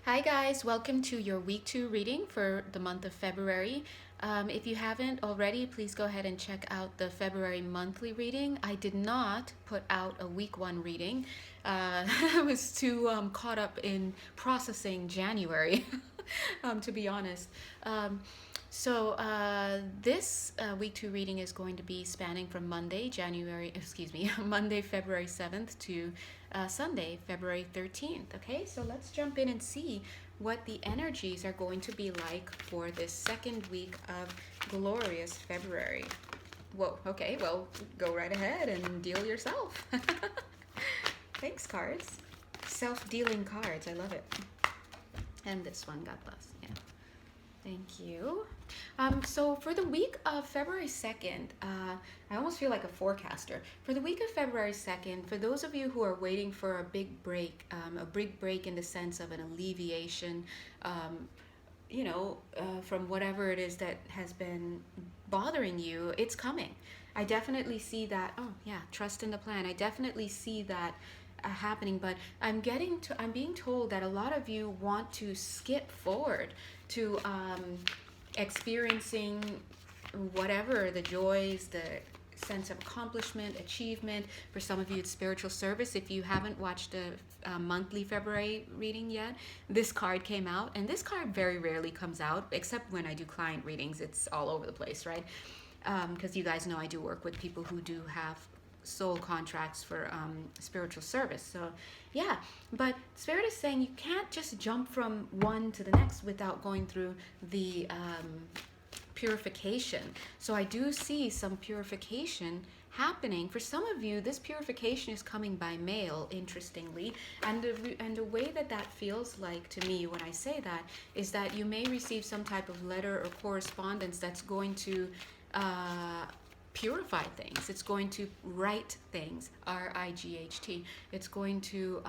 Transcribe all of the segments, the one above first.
Hi guys, welcome to your week 2 reading for the month of February. If you haven't already, please go ahead and check out the February monthly reading. I did not put out a week 1 reading. I was too caught up in processing January, to be honest. This week 2 reading is going to be spanning from Monday, February 7th to Sunday, February 13th. Okay, so let's jump in and see what the energies are going to be like for this second week of glorious February. Whoa, okay, well, go right ahead and deal yourself. Thanks, cards. Self-dealing cards, I love it. And this one, God bless. Yeah. Thank you. So for the week of February 2nd, I almost feel like a forecaster. For the week of February 2nd, for those of you who are waiting for a big break in the sense of an alleviation, from whatever it is that has been bothering you, it's coming. I definitely see that. Oh yeah, trust in the plan. I definitely see that happening, but I'm being told that a lot of you want to skip forward to experiencing whatever the joys, the sense of accomplishment, achievement. For some of you, it's spiritual service. If you haven't watched a monthly February reading yet, this card came out, and this card very rarely comes out, except when I do client readings. It's all over the place, right? Because you guys know I do work with people who do have soul contracts for spiritual service. So yeah, but Spirit is saying you can't just jump from one to the next without going through the purification. So I do see some purification happening. For some of you, this purification is coming by mail, interestingly, and the way that feels like to me when I say that is that you may receive some type of letter or correspondence that's going to purify things. It's going to right things, R-I-G-H-T. It's going to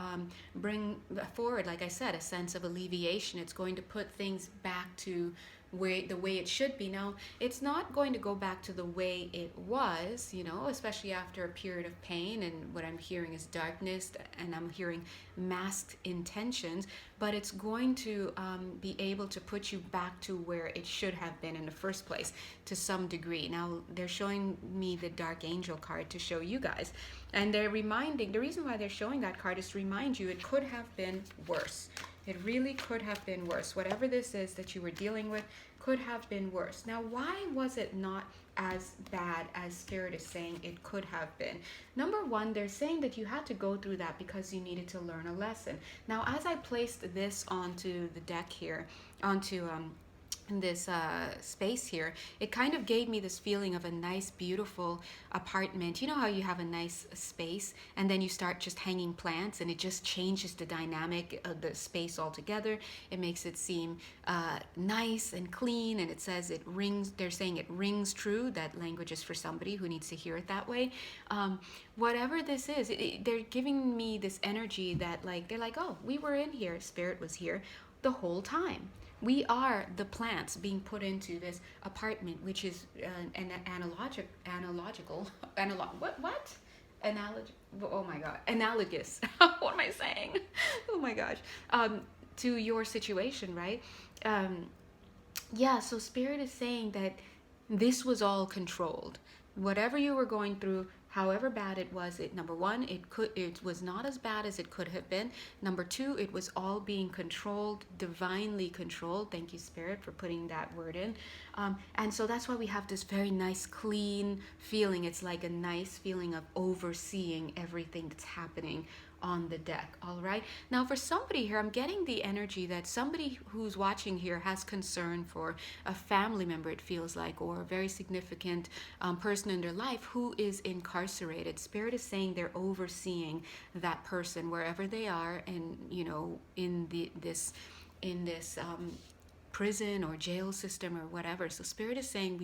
bring forward, like I said, a sense of alleviation. It's going to put things back to the way it should be. Now, it's not going to go back to the way it was, especially after a period of pain, and what I'm hearing is darkness, and I'm hearing masked intentions, but it's going to be able to put you back to where it should have been in the first place to some degree. Now, they're showing me the Dark Angel card to show you guys, and the reason why they're showing that card is to remind you it could have been worse. It really could have been worse. Whatever this is that you were dealing with could have been worse. Now, why was it not as bad as Spirit is saying it could have been? Number one, they're saying that you had to go through that because you needed to learn a lesson. Now, as I placed this onto the deck here, onto in this space here, it kind of gave me this feeling of a nice, beautiful apartment. You know how you have a nice space and then you start just hanging plants and it just changes the dynamic of the space altogether. It makes it seem nice and clean, and it says it rings. They're saying it rings true. That language is for somebody who needs to hear it that way. Whatever this is, they're giving me this energy that they're like, oh, we were in here. Spirit was here the whole time. We are the plants being put into this apartment, which is oh my god, analogous. What am I saying? Oh my gosh. To your situation, right? Yeah, so Spirit is saying that this was all controlled. Whatever you were going through, however bad it was, number one, it was not as bad as it could have been. Number two, it was all being controlled, divinely controlled. Thank you, Spirit, for putting that word in. And so that's why we have this very nice, clean feeling. It's like a nice feeling of overseeing everything that's happening on the deck. All right, now for somebody here, I'm getting the energy that somebody who's watching here has concern for a family member, it feels like, or a very significant person in their life who is incarcerated. Spirit is saying they're overseeing that person wherever they are, and in this prison or jail system or whatever. So Spirit is saying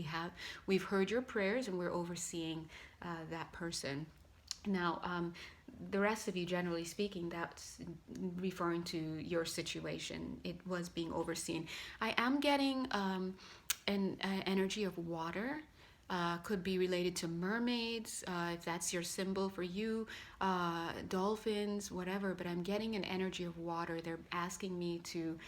we've heard your prayers and we're overseeing that person. Now, the rest of you, generally speaking, that's referring to your situation. It was being overseen. I am getting an energy of water. could be related to mermaids, if that's your symbol for you, dolphins, whatever. But I'm getting an energy of water. They're asking me to,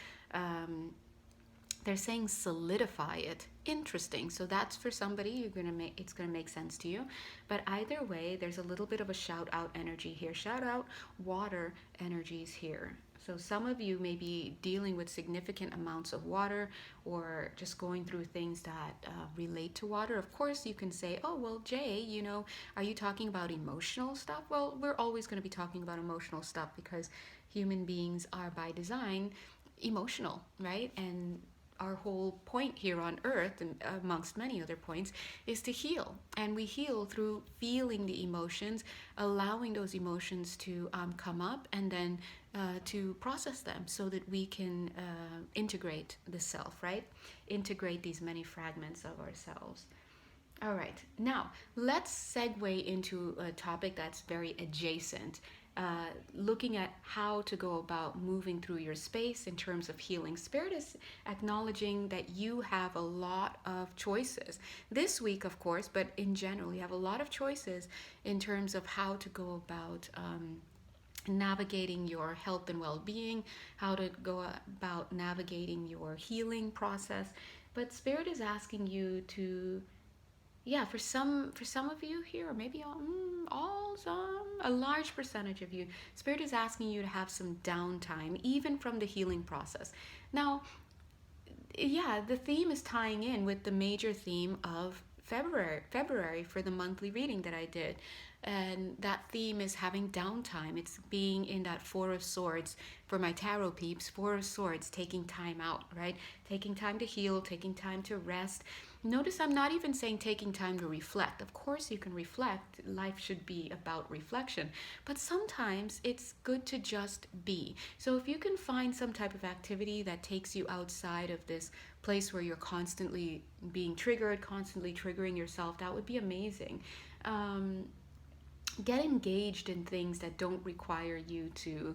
they're saying solidify it. Interesting. So that's for somebody. It's gonna make sense to you. But either way, there's a little bit of a shout out energy here. Shout out water energies here. So some of you may be dealing with significant amounts of water, or just going through things that relate to water. Of course, you can say, oh, well, Jay, are you talking about emotional stuff? Well, we're always going to be talking about emotional stuff because human beings are by design emotional, right? And our whole point here on earth, and amongst many other points, is to heal. And we heal through feeling the emotions, allowing those emotions to come up, and then to process them so that we can integrate the self, right? Integrate these many fragments of ourselves. All right, now let's segue into a topic that's very adjacent, looking at how to go about moving through your space in terms of healing. Spirit is acknowledging that you have a lot of choices. This week, of course, but in general, you have a lot of choices in terms of how to go about navigating your health and well-being, how to go about navigating your healing process. But Spirit is asking you to, yeah, for some of you here, or maybe a large percentage of you, Spirit is asking you to have some downtime, even from the healing process. Now, yeah, the theme is tying in with the major theme of February for the monthly reading that I did. And that theme is having downtime. It's being in that Four of Swords for my tarot peeps. Four of Swords, taking time out, right? Taking time to heal, taking time to rest. Notice I'm not even saying taking time to reflect. Of course you can reflect. Life should be about reflection. But sometimes it's good to just be. So if you can find some type of activity that takes you outside of this place where you're constantly being triggered, constantly triggering yourself, that would be amazing. Get engaged in things that don't require you to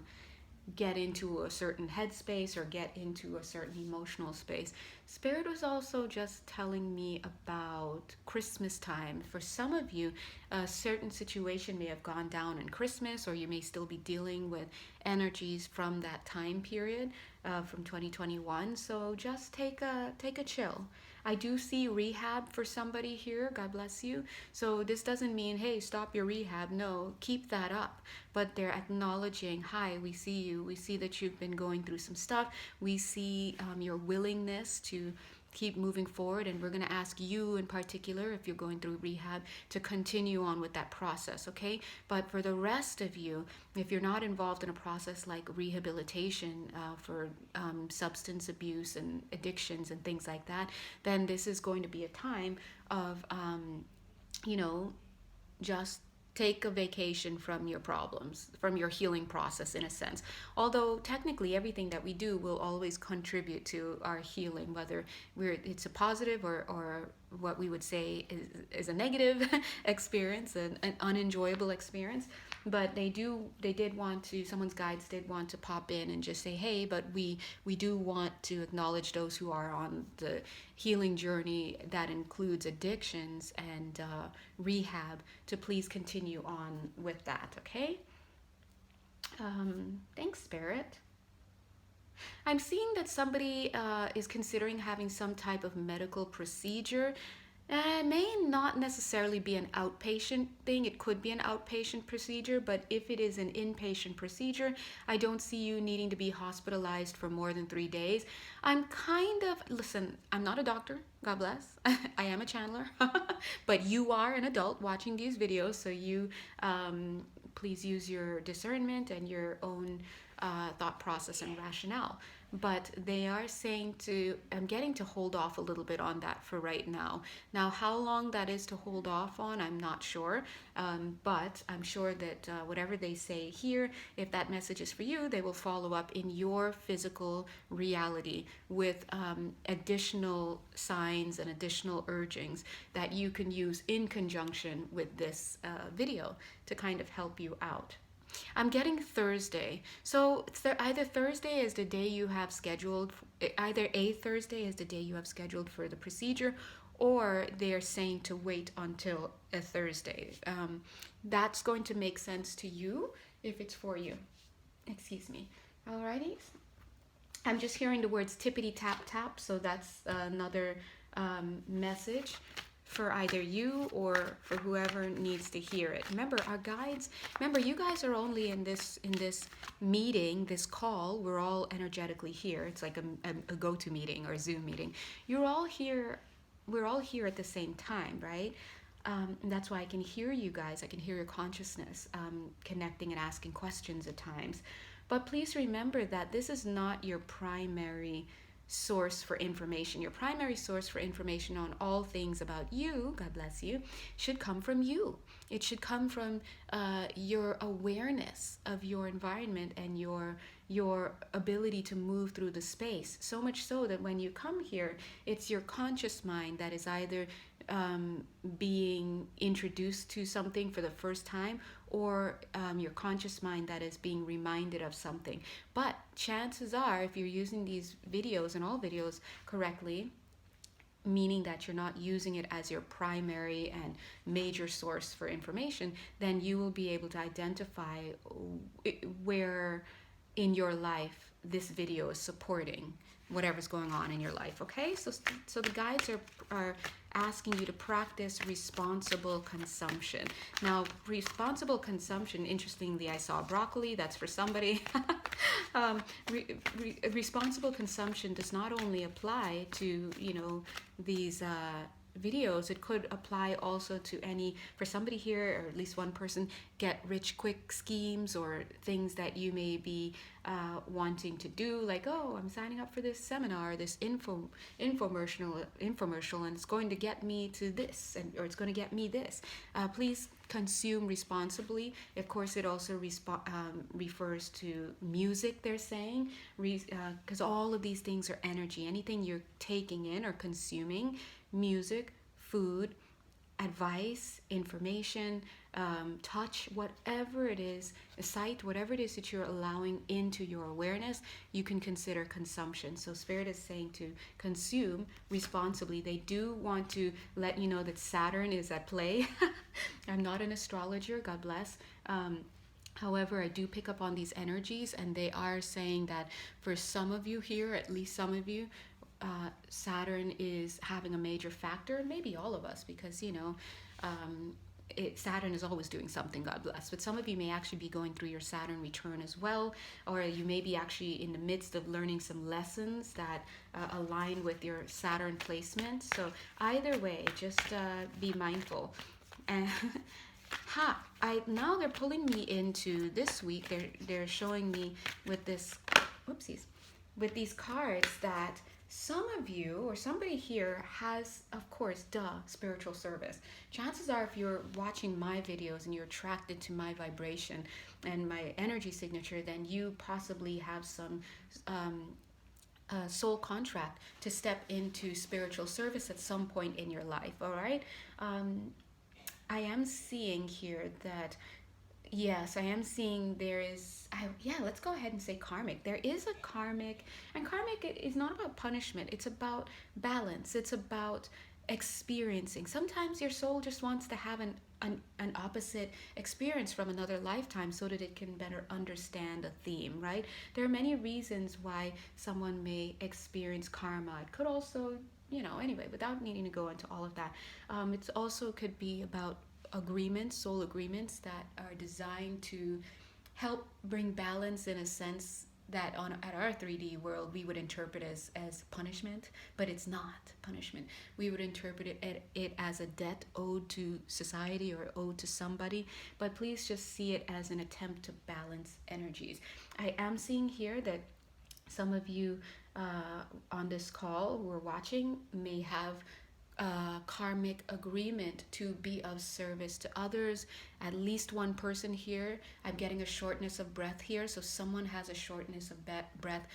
get into a certain headspace or get into a certain emotional space. Spirit was also just telling me about Christmas time. For some of you, a certain situation may have gone down in Christmas, or you may still be dealing with energies from that time period, from 2021. So just take a chill. I do see rehab for somebody here. God bless you. So this doesn't mean, hey, stop your rehab. No, keep that up. But they're acknowledging, hi, we see you. We see that you've been going through some stuff. We see your willingness to keep moving forward, and we're going to ask you in particular, if you're going through rehab, to continue on with that process, okay? But for the rest of you, if you're not involved in a process like rehabilitation for substance abuse and addictions and things like that, then this is going to be a time of just take a vacation from your problems, from your healing process, in a sense. Although technically everything that we do will always contribute to our healing, whether it's a positive or what we would say is a negative experience, an unenjoyable experience. But someone's guides did want to pop in and just say, hey, but we do want to acknowledge those who are on the healing journey that includes addictions and rehab, to please continue on with that, okay? Thanks, Spirit. I'm seeing that somebody is considering having some type of medical procedure. It may not necessarily be an outpatient thing. It could be an outpatient procedure, but if it is an inpatient procedure, I don't see you needing to be hospitalized for more than 3 days. Listen, I'm not a doctor, God bless. I am a channeler, but you are an adult watching these videos, so you please use your discernment and your own thought process and rationale. But they are saying I'm getting to hold off a little bit on that for right now. Now, how long that is to hold off on, I'm not sure. But I'm sure that whatever they say here, if that message is for you, they will follow up in your physical reality with additional signs and additional urgings that you can use in conjunction with this video to kind of help you out. I'm getting Thursday. So either Thursday is the day you have scheduled, either a Thursday is the day you have scheduled for the procedure, or they're saying to wait until a Thursday. That's going to make sense to you if it's for you. Excuse me. Alrighty. I'm just hearing the words tippity tap tap, so that's another message for either you or for whoever needs to hear it. Remember, our guides. Remember, you guys are only in this meeting, this call. We're all energetically here. It's like a go-to meeting or a Zoom meeting. You're all here. We're all here at the same time, right? And that's why I can hear you guys. I can hear your consciousness connecting and asking questions at times. But please remember that this is not your primary source for information. Your primary source for information on all things about you, God bless you, should come from you. It should come from your awareness of your environment and your ability to move through the space. So much so that when you come here, it's your conscious mind that is either being introduced to something for the first time, or your conscious mind that is being reminded of something. But chances are, if you're using these videos and all videos correctly, meaning that you're not using it as your primary and major source for information, then you will be able to identify where in your life this video is supporting whatever's going on in your life. Okay, so the guides are asking you to practice responsible consumption. Now, responsible consumption, interestingly, I saw broccoli. That's for somebody. Responsible consumption does not only apply to these videos. It could apply also to for somebody here, or at least one person, get rich quick schemes or things that you may be wanting to do, like, oh, I'm signing up for this seminar, this infomercial, and it's going to get me to this, or it's going to get me this. Please consume responsibly. Of course, it also refers to music, they're saying, because all of these things are energy. Anything you're taking in or consuming, music, food, advice, information, touch, whatever it is, a sight, whatever it is that you're allowing into your awareness, you can consider consumption. So Spirit is saying to consume responsibly. They do want to let you know that Saturn is at play. I'm not an astrologer, God bless. However, I do pick up on these energies, and they are saying that for some of you here, at least some of you, Saturn is having a major factor, maybe all of us, because Saturn is always doing something, God bless. But some of you may actually be going through your Saturn return as well, or you may be actually in the midst of learning some lessons that align with your Saturn placement. So either way, just be mindful. And now they're pulling me into this week. They're showing me with with these cards that some of you or somebody here has, of course, spiritual service. Chances are, if you're watching my videos and you're attracted to my vibration and my energy signature, then you possibly have some soul contract to step into spiritual service at some point in your life. All right. I am seeing here that, yes, I am seeing there is, let's go ahead and say karmic. There is a karmic, and karmic is not about punishment. It's about balance. It's about experiencing. Sometimes your soul just wants to have an opposite experience from another lifetime so that it can better understand a theme, right? There are many reasons why someone may experience karma. It could also, anyway, without needing to go into all of that, it also could be about agreements, soul agreements that are designed to help bring balance, in a sense that at our 3D world we would interpret as punishment, but it's not punishment. We would interpret it as a debt owed to society or owed to somebody, but please just see it as an attempt to balance energies. I am seeing here that some of you on this call who are watching may have karmic agreement to be of service to others. At least one person here, I'm getting a shortness of breath here, so someone has a shortness of breath.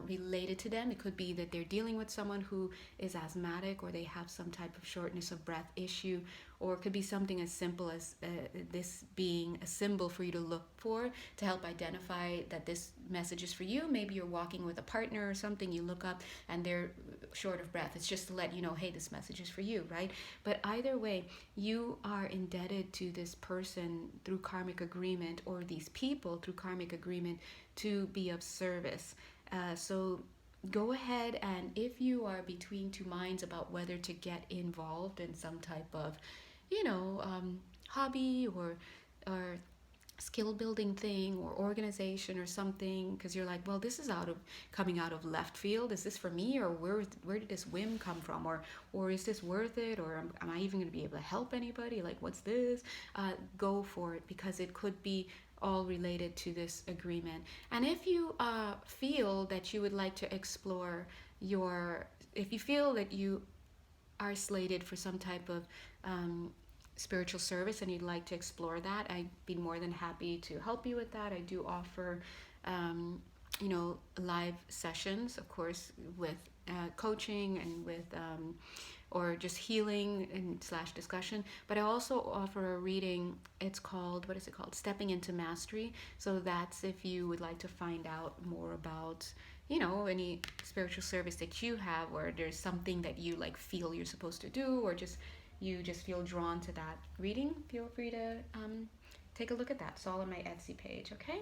related to them. It could be that they're dealing with someone who is asthmatic, or they have some type of shortness of breath issue, or it could be something as simple as this being a symbol for you to look for to help identify that this message is for you. Maybe you're walking with a partner or something, you look up and they're short of breath. It's just to let you know, hey, this message is for you, right? But either way, you are indebted to this person through karmic agreement, or these people through karmic agreement, to be of service. So go ahead, and if you are between two minds about whether to get involved in some type of, hobby or skill building thing or organization or something, because you're like, well, this is coming out of left field. Is this for me, or where did this whim come from, or is this worth it, or am I even going to be able to help anybody? Like, what's this? Go for it, because it could be all related to this agreement. And if you feel that you would like to explore if you feel that you are slated for some type of spiritual service and you'd like to explore that, I'd be more than happy to help you with that. I do offer live sessions, of course, with coaching and with or just healing and / discussion. But I also offer a reading. It's called, what is it called? Stepping into Mastery. So that's if you would like to find out more about any spiritual service that you have, or there's something that you feel you're supposed to do, or you just feel drawn to that reading. Feel free to take a look at that. It's all on my Etsy page, okay?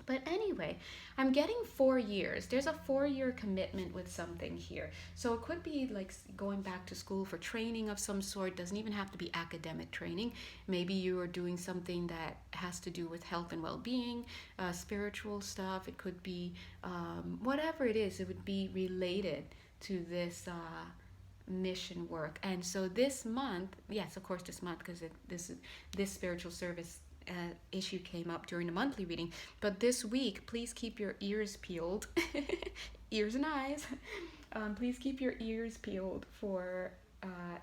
But anyway, I'm getting 4 years. There's a 4-year commitment with something here. So it could be going back to school for training of some sort. Doesn't even have to be academic training. Maybe you are doing something that has to do with health and well-being, spiritual stuff. It could be whatever it is. It would be related to this mission work. And so this month, yes, of course this month, because this spiritual service issue came up during the monthly reading. But this week, please keep your ears peeled. Ears and eyes. Please keep your ears peeled for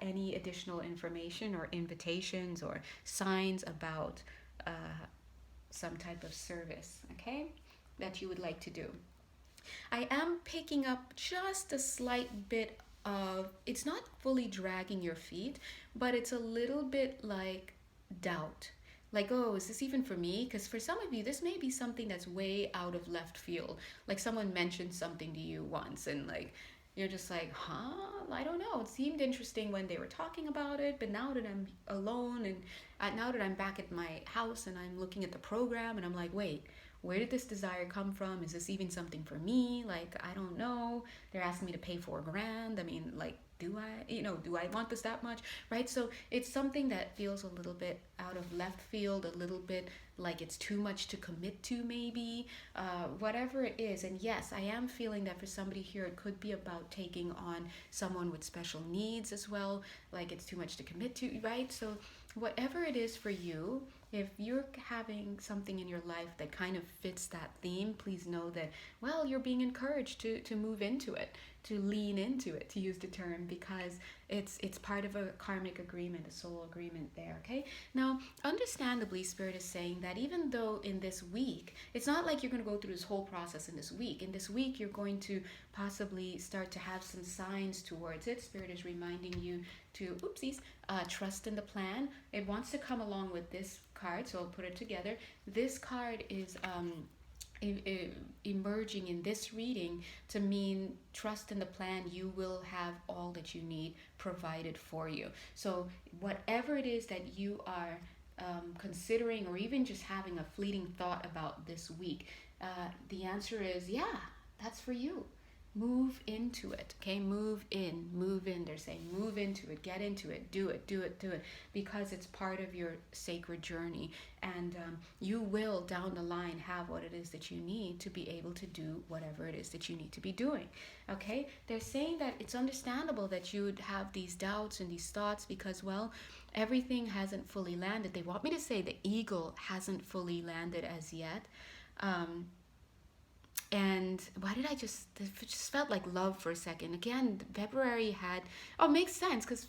any additional information or invitations or signs about some type of service, okay, that you would like to do. I am picking up just a slight bit of, it's not fully dragging your feet, but it's a little bit like doubt. Like, oh, is this even for me? Because for some of you, this may be something that's way out of left field. Like someone mentioned something to you once and you're just like, huh? I don't know. It seemed interesting when they were talking about it, but now that I'm alone and now that I'm back at my house and I'm looking at the program and I'm like, wait, where did this desire come from? Is this even something for me? I don't know. They're asking me to pay $4,000. I mean, do I want this that much? Right? So it's something that feels a little bit out of left field, a little bit like it's too much to commit to, maybe, whatever it is. And yes, I am feeling that for somebody here, it could be about taking on someone with special needs as well. Like it's too much to commit to, right? So whatever it is for you, if you're having something in your life that kind of fits that theme, please know that, well, you're being encouraged to move into it, to lean into it, to use the term, because it's part of a karmic agreement, a soul agreement there, okay? Now, understandably, Spirit is saying that even though in this week, it's not like you're going to go through this whole process in this week. In this week, you're going to possibly start to have some signs towards it. Spirit is reminding you to, trust in the plan. It wants to come along with this card, so I'll put it together. This card is emerging in this reading to mean trust in the plan. You will have all that you need provided for you. So whatever it is that you are considering, or even just having a fleeting thought about this week, the answer is, yeah, that's for you. Move into it, okay? Move in. They're saying move into it, get into it, do it, because it's part of your sacred journey. And you will, down the line, have what it is that you need to be able to do whatever it is that you need to be doing, okay? They're saying that it's understandable that you would have these doubts and these thoughts because, well, everything hasn't fully landed. They want me to say the eagle hasn't fully landed as yet. And why did it just felt like love for a second. Again, February had, makes sense because,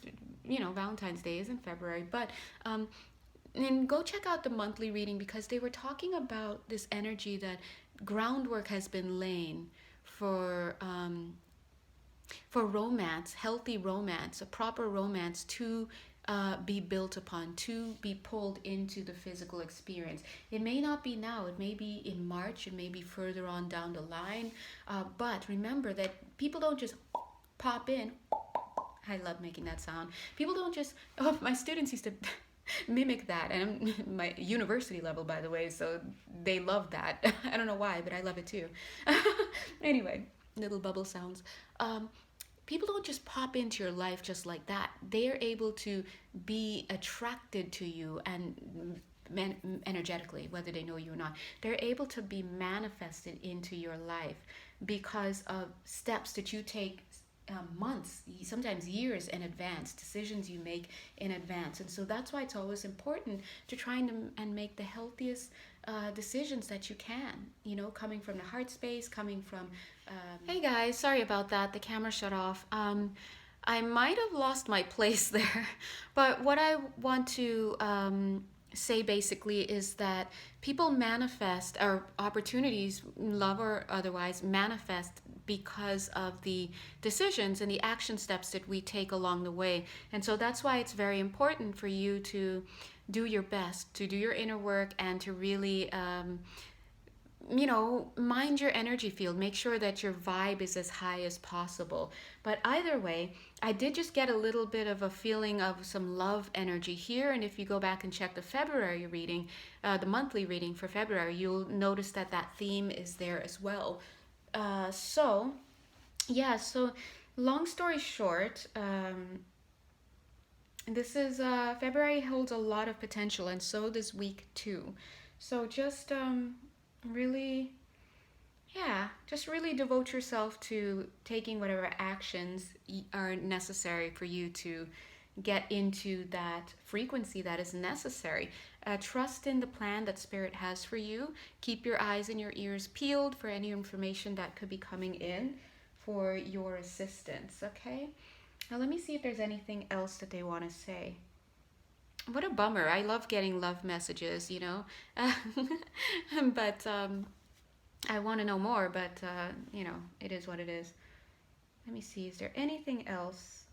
Valentine's Day is in February. But, and go check out the monthly reading because they were talking about this energy that groundwork has been laying for romance, healthy romance, a proper romance to be built upon, to be pulled into the physical experience. It may not be now, it may be in March, it may be further on down the line. But remember that people don't just pop in. I love making that sound. People don't just, oh, my students used to mimic that, and I'm my university level, by the way, so they love that. I don't know why, but I love it too. Anyway, little bubble sounds. People don't just pop into your life just like that. They're able to be attracted to you and energetically, whether they know you or not. They're able to be manifested into your life because of steps that you take months, sometimes years in advance, decisions you make in advance. And so that's why it's always important to try and make the healthiest decisions that you can, you know, coming from the heart space, coming from hey guys, sorry about that, the camera shut off. I might have lost my place there, but what I want to say basically is that people manifest, or opportunities, love or otherwise, manifest because of the decisions and the action steps that we take along the way. And so that's why it's very important for you to do your best, to do your inner work, and to really you know, mind your energy field. Make sure that your vibe is as high as possible. But either way, I did just get a little bit of a feeling of some love energy here. And if you go back and check the February reading, the monthly reading for February, you'll notice that that theme is there as well. So long story short, this is February holds a lot of potential, and so this week too. So just really devote yourself to taking whatever actions are necessary for you to get into that frequency that is necessary. Trust in the plan that Spirit has for you. Keep your eyes and your ears peeled for any information that could be coming in for your assistance, okay? Now let me see if there's anything else that they want to say. What a bummer. I love getting love messages, you know. But I want to know more, but you know, it is what it is. Let me see, is there anything else?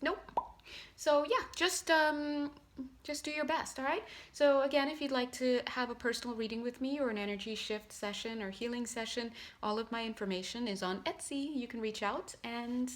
Nope. So yeah, just do your best, all right? So again, if you'd like to have a personal reading with me or an energy shift session or healing session, all of my information is on Etsy. You can reach out, and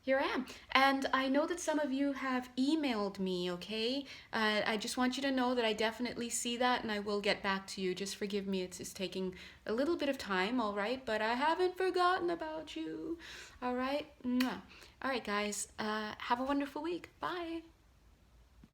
here I am. And I know that some of you have emailed me, okay? I just want you to know that I definitely see that, and I will get back to you. Just forgive me, it's just taking a little bit of time, all right? But I haven't forgotten about you, all right? Mwah. All right, guys, have a wonderful week. Bye.